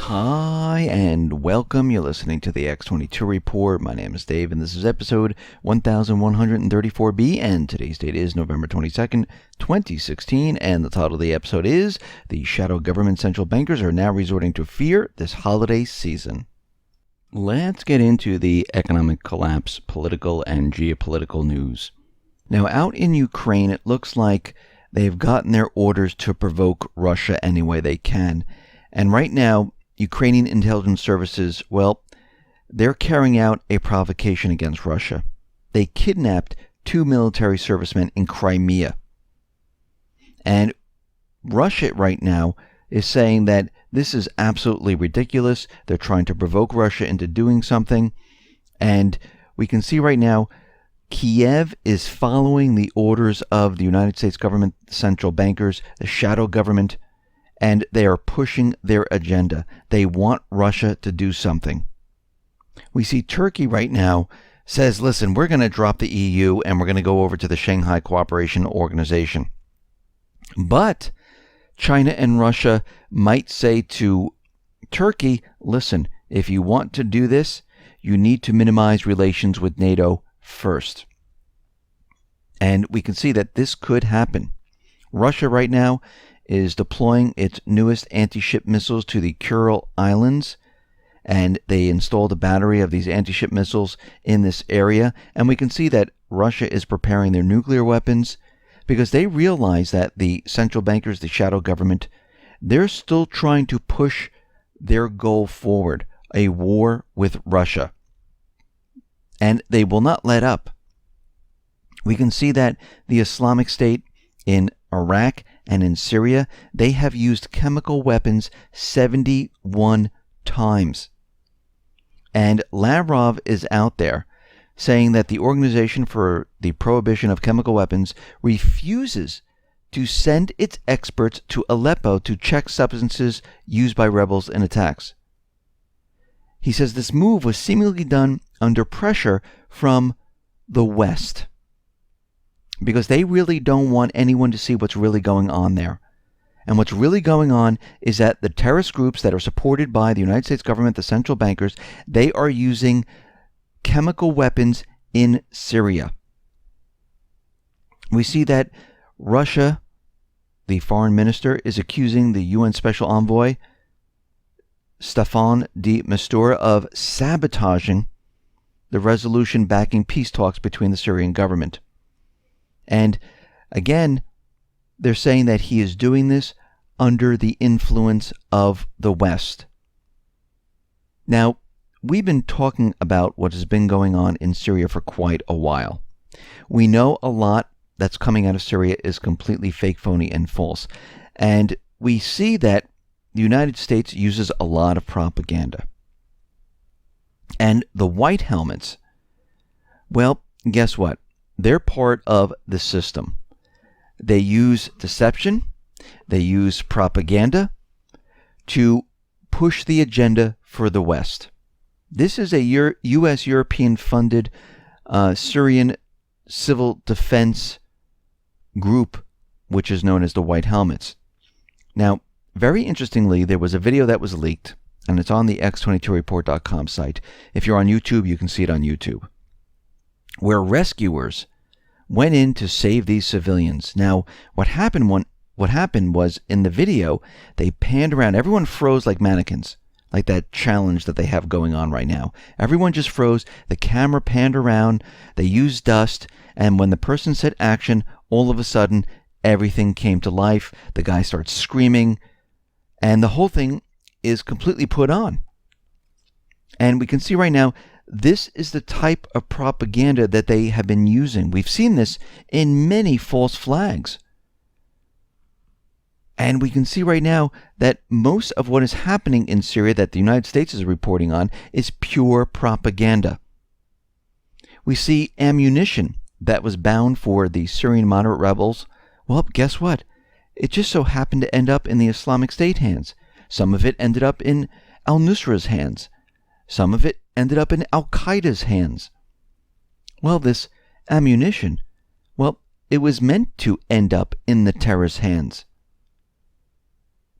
Hi and welcome. You're listening to the X22 Report. My name is Dave and this is episode 1134B and today's date is November 22nd, 2016 and the title of the episode is The Shadow Government Central Bankers Are Now Resorting to Fear This Holiday Season. Let's get into the economic collapse, political and geopolitical news. Now out in Ukraine it looks like they've gotten their orders to provoke Russia any way they can. And right now, Ukrainian intelligence services, they're carrying out a provocation against Russia. They kidnapped 2 military servicemen in Crimea. And Russia right now is saying that this is absolutely ridiculous. They're trying to provoke Russia into doing something. And we can see right now, Kiev is following the orders of the United States government, central bankers, the shadow government, and they are pushing their agenda. They want Russia to do something. We see Turkey right now says, listen, we're going to drop the EU and we're going to go over to the Shanghai Cooperation Organization. But China and Russia might say to Turkey, listen, if you want to do this, you need to minimize relations with NATO first. And we can see that this could happen. Russia right now is deploying its newest anti-ship missiles to the Kuril Islands, and they installed a battery of these anti-ship missiles in this area. And we can see that Russia is preparing their nuclear weapons because they realize that the central bankers, the shadow government, they're still trying to push their goal forward, a war with Russia. And they will not let up. We can see that the Islamic State in Iraq and in Syria, they have used chemical weapons 71 times. And Lavrov is out there saying that the Organization for the Prohibition of Chemical Weapons refuses to send its experts to Aleppo to check substances used by rebels in attacks. He says this move was seemingly done under pressure from the West, because they really don't want anyone to see what's really going on there. And what's really going on is that the terrorist groups that are supported by the United States government, the central bankers, they are using chemical weapons in Syria. We see that Russia, the foreign minister, is accusing the UN Special Envoy, Envoy Mistura, of sabotaging the resolution backing peace talks between the Syrian government. And again, they're saying that he is doing this under the influence of the West. Now, we've been talking about what has been going on in Syria for quite a while. We know a lot that's coming out of Syria is completely fake, phony, and false. And we see that the United States uses a lot of propaganda. And the white helmets, well, guess what? They're part of the system. They use deception, they use propaganda to push the agenda for the West. This is a U.S. European-funded Syrian civil defense group, which is known as the White Helmets. Now, very interestingly, there was a video that was leaked, and it's on the X22Report.com site. If you're on YouTube, you can see it on YouTube, where rescuers went in to save these civilians. Now, what happened was in the video, they panned around. Everyone froze like mannequins, like that challenge that they have going on right now. Everyone just froze. The camera panned around. They used dust. And when the person said action, all of a sudden, everything came to life. The guy starts screaming. And the whole thing is completely put on. And we can see right now, this is the type of propaganda that they have been using. We've seen this in many false flags. And we can see right now that most of what is happening in Syria that the United States is reporting on is pure propaganda. We see ammunition that was bound for the Syrian moderate rebels. Well, guess what? It just so happened to end up in the Islamic State hands. Some of it ended up in al-Nusra's hands. Some of it ended up in Al-Qaeda's hands. Well, this ammunition, it was meant to end up in the terrorist hands.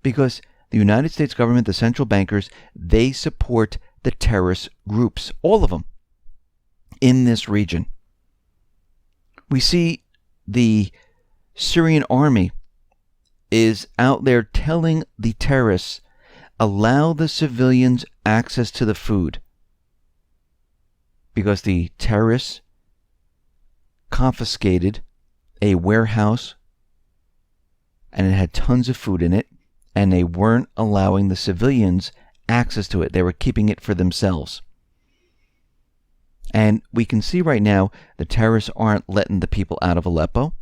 Because the United States government, the central bankers, they support the terrorist groups, all of them, in this region. We see the Syrian army is out there telling the terrorists, allow the civilians access to the food, because the terrorists confiscated a warehouse and it had tons of food in it, and they weren't allowing the civilians access to it. They were keeping it for themselves. And we can see right now the terrorists aren't letting the people out of Aleppo.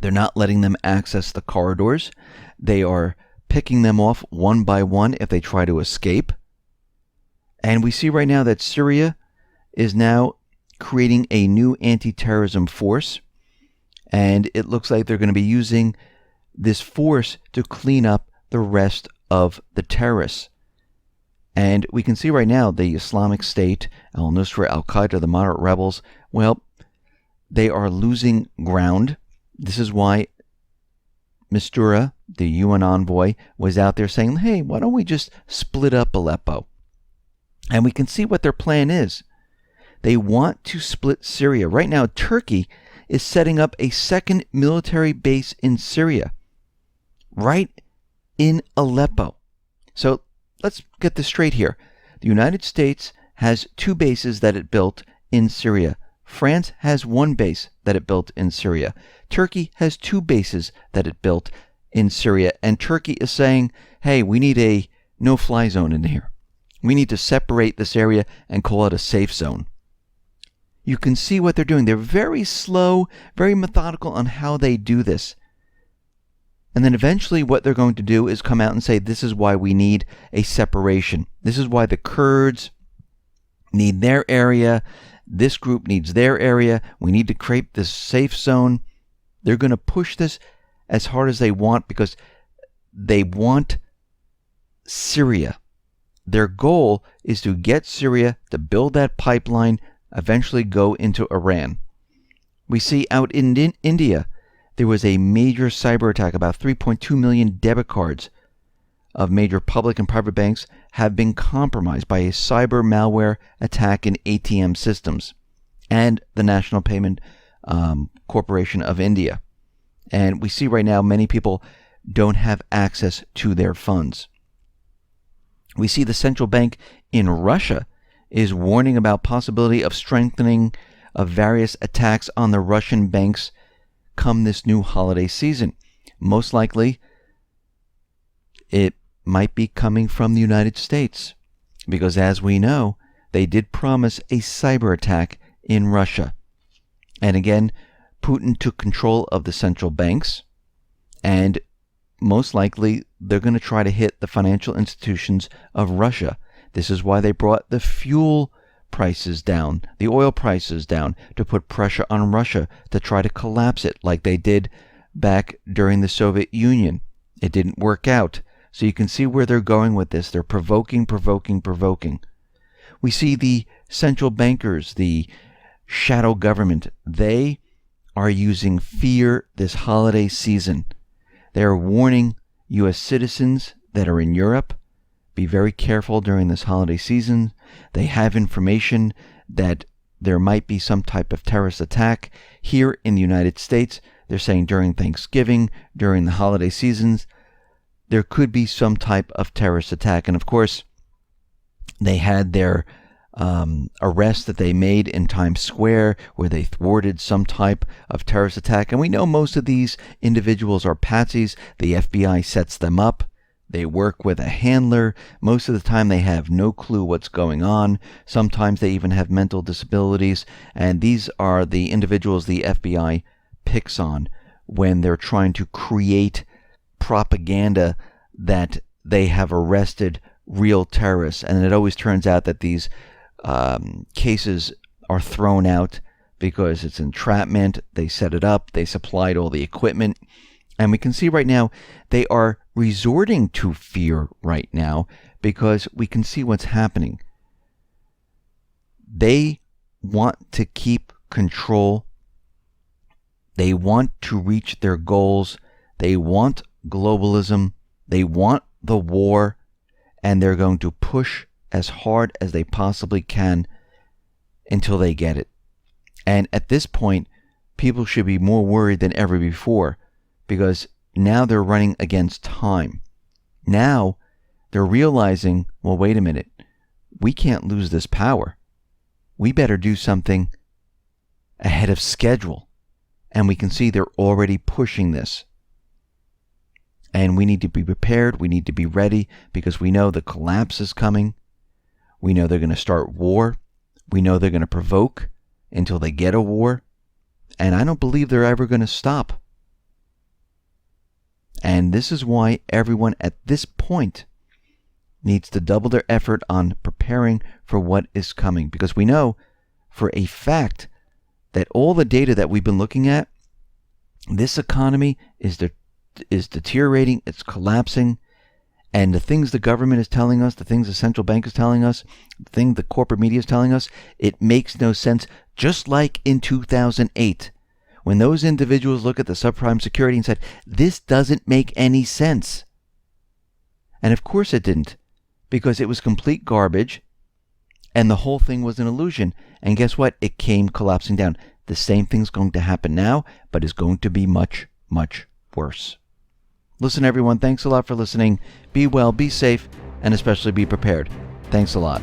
They're not letting them access the corridors. They are picking them off one by one if they try to escape. And we see right now that Syria is now creating a new anti-terrorism force. And it looks like they're going to be using this force to clean up the rest of the terrorists. And we can see right now the Islamic State, al-Nusra, al-Qaeda, the moderate rebels, well, they are losing ground. This is why Mistura, the UN envoy, was out there saying, hey, why don't we just split up Aleppo? And we can see what their plan is. They want to split Syria. Right now, Turkey is setting up a second military base in Syria, right in Aleppo. So let's get this straight here. The United States has 2 bases that it built in Syria. France has 1 base that it built in Syria. Turkey has 2 bases that it built in Syria. And Turkey is saying, hey, we need a no-fly zone in here. We need to separate this area and call it a safe zone. You can see what they're doing. They're very slow, very methodical on how they do this. And then eventually what they're going to do is come out and say, this is why we need a separation. This is why the Kurds need their area. This group needs their area. We need to create this safe zone. They're going to push this as hard as they want because they want Syria. Their goal is to get Syria to build that pipeline, eventually go into Iran. We see out in India, there was a major cyber attack. About 3.2 million debit cards of major public and private banks have been compromised by a cyber malware attack in ATM systems and the National Payment Corporation of India. And we see right now many people don't have access to their funds. We see the central bank in Russia is warning about possibility of strengthening of various attacks on the Russian banks come this new holiday season. Most likely, it might be coming from the United States because, as we know, they did promise a cyber attack in Russia. And again, Putin took control of the central banks, and most likely they're going to try to hit the financial institutions of Russia. This is why they brought the fuel prices down, the oil prices down, to put pressure on Russia to try to collapse it like they did back during the Soviet Union. It didn't work out. So you can see where they're going with this. They're provoking. We see the central bankers, the shadow government. They are using fear this holiday season. They are warning U.S. citizens that are in Europe, be very careful during this holiday season. They have information that there might be some type of terrorist attack here in the United States. They're saying during Thanksgiving, during the holiday seasons, there could be some type of terrorist attack. And of course, they had their arrest that they made in Times Square where they thwarted some type of terrorist attack. And we know most of these individuals are patsies. The FBI sets them up. They work with a handler. Most of the time they have no clue what's going on. Sometimes they even have mental disabilities. And these are the individuals the FBI picks on when they're trying to create propaganda that they have arrested real terrorists. And it always turns out that these cases are thrown out because it's entrapment. They set it up. They supplied all the equipment. And we can see right now they are resorting to fear right now because we can see what's happening. They want to keep control. They want to reach their goals. They want globalism. They want the war, and they're going to push as hard as they possibly can until they get it. And at this point, people should be more worried than ever before, because now they're running against time. Now they're realizing, well, wait a minute, we can't lose this power. We better do something ahead of schedule. And we can see they're already pushing this. And we need to be prepared. We need to be ready, because we know the collapse is coming. We know they're going to start war. We know they're going to provoke until they get a war. And I don't believe they're ever going to stop. And this is why everyone at this point needs to double their effort on preparing for what is coming. Because we know for a fact that all the data that we've been looking at, this economy is deteriorating, it's collapsing, and the things the government is telling us, the things the central bank is telling us, the thing the corporate media is telling us, it makes no sense. Just like in 2008, when those individuals look at the subprime security and said, this doesn't make any sense. And of course it didn't, because it was complete garbage, and the whole thing was an illusion. And guess what? It came collapsing down. The same thing's going to happen now, but it's going to be much, much worse. Listen, everyone, thanks a lot for listening. Be well, be safe, and especially be prepared. Thanks a lot.